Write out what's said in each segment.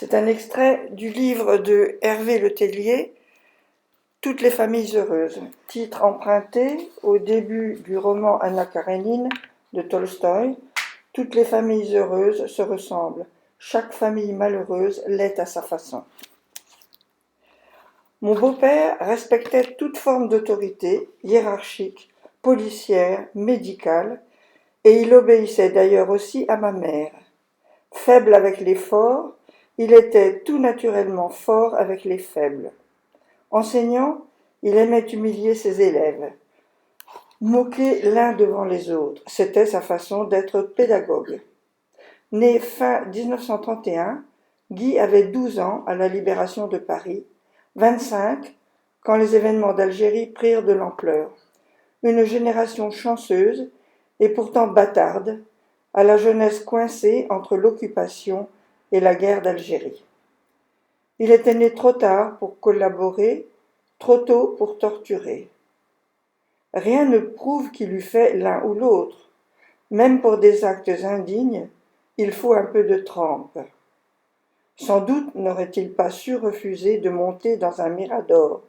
C'est un extrait du livre de Hervé Le Tellier, Toutes les familles heureuses, titre emprunté au début du roman Anna Karénine de Tolstoï. Toutes les familles heureuses se ressemblent, chaque famille malheureuse l'est à sa façon. Mon beau-père respectait toute forme d'autorité, hiérarchique, policière, médicale, et il obéissait d'ailleurs aussi à ma mère. Faible avec les forts, il était tout naturellement fort avec les faibles. Enseignant, il aimait humilier ses élèves, moquer l'un devant les autres. C'était sa façon d'être pédagogue. Né fin 1931, Guy avait 12 ans à la libération de Paris, 25 quand les événements d'Algérie prirent de l'ampleur. Une génération chanceuse et pourtant bâtarde, à la jeunesse coincée entre l'occupation et la guerre d'Algérie. Il était né trop tard pour collaborer, trop tôt pour torturer. Rien ne prouve qu'il eût fait l'un ou l'autre. Même pour des actes indignes, il faut un peu de trempe. Sans doute n'aurait-il pas su refuser de monter dans un mirador.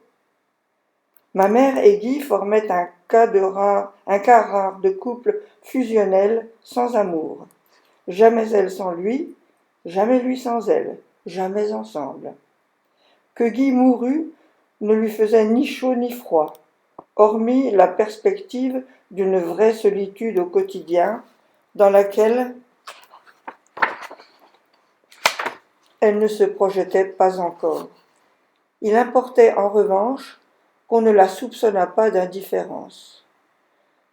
Ma mère et Guy formaient un cas rare de couple fusionnel sans amour. Jamais elle sans lui, jamais lui sans elle, jamais ensemble. Que Guy mourût ne lui faisait ni chaud ni froid, hormis la perspective d'une vraie solitude au quotidien, dans laquelle elle ne se projetait pas encore. Il importait en revanche qu'on ne la soupçonnât pas d'indifférence.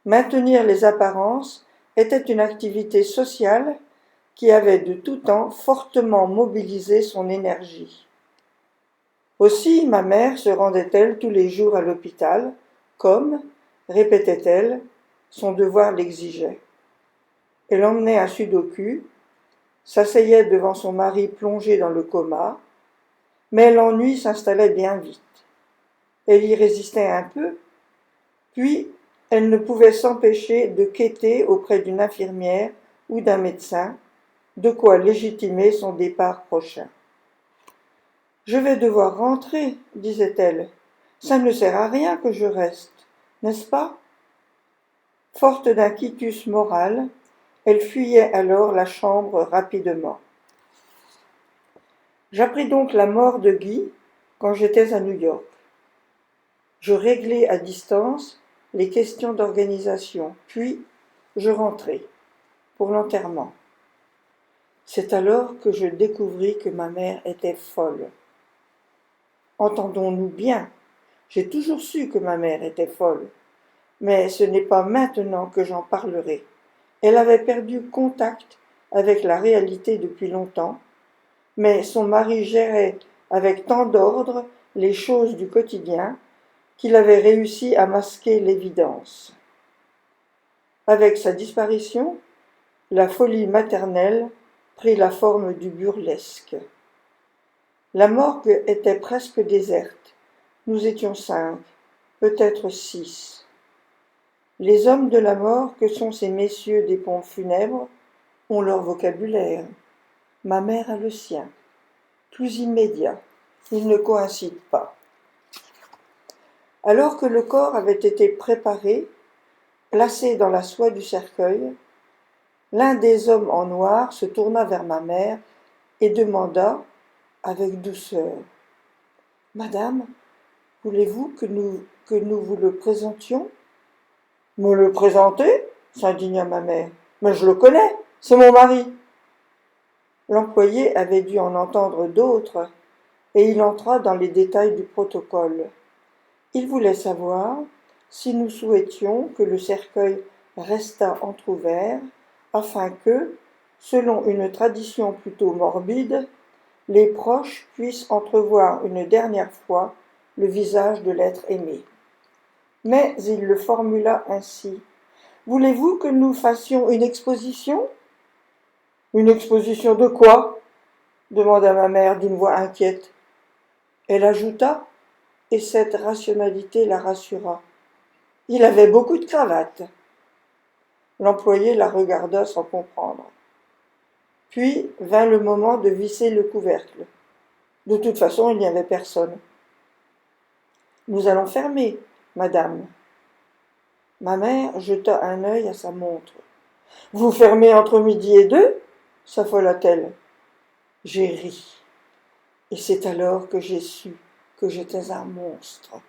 Maintenir les apparences était une activité sociale qui avait de tout temps fortement mobilisé son énergie. Aussi ma mère se rendait-elle tous les jours à l'hôpital, comme, répétait-elle, son devoir l'exigeait. Elle emmenait un sudoku, s'asseyait devant son mari plongé dans le coma, mais l'ennui s'installait bien vite. Elle y résistait un peu, puis elle ne pouvait s'empêcher de quêter auprès d'une infirmière ou d'un médecin, de quoi légitimer son départ prochain. « Je vais devoir rentrer, disait-elle. Ça ne sert à rien que je reste, n'est-ce pas ?» Forte d'un quitus moral, elle fuyait alors la chambre rapidement. J'appris donc la mort de Guy quand j'étais à New York. Je réglai à distance les questions d'organisation, puis je rentrai pour l'enterrement. C'est alors que je découvris que ma mère était folle. Entendons-nous bien, j'ai toujours su que ma mère était folle, mais ce n'est pas maintenant que j'en parlerai. Elle avait perdu contact avec la réalité depuis longtemps, mais son mari gérait avec tant d'ordre les choses du quotidien qu'il avait réussi à masquer l'évidence. Avec sa disparition, la folie maternelle prit la forme du burlesque. La morgue était presque déserte. Nous étions 5, peut-être 6. Les hommes de la mort, que sont ces messieurs des pompes funèbres, ont leur vocabulaire. Ma mère a le sien, plus immédiat. Ils ne coïncident pas. Alors que le corps avait été préparé, placé dans la soie du cercueil, l'un des hommes en noir se tourna vers ma mère et demanda, avec douceur, « Madame, voulez-vous que nous vous le présentions ?»« Me le présenter ?» s'indigna ma mère. « Mais je le connais, c'est mon mari. » L'employé avait dû en entendre d'autres, et il entra dans les détails du protocole. Il voulait savoir si nous souhaitions que le cercueil restât entrouvert, afin que, selon une tradition plutôt morbide, les proches puissent entrevoir une dernière fois le visage de l'être aimé. Mais il le formula ainsi. « Voulez-vous que nous fassions une exposition ?»« Une exposition de quoi ?» demanda ma mère d'une voix inquiète. Elle ajouta, et cette rationalité la rassura. « Il avait beaucoup de cravates. » L'employé la regarda sans comprendre. Puis vint le moment de visser le couvercle. De toute façon, il n'y avait personne. Nous allons fermer, madame. Ma mère jeta un œil à sa montre. Vous fermez entre midi et 2 s'affola-t-elle. J'ai ri. Et c'est alors que j'ai su que j'étais un monstre.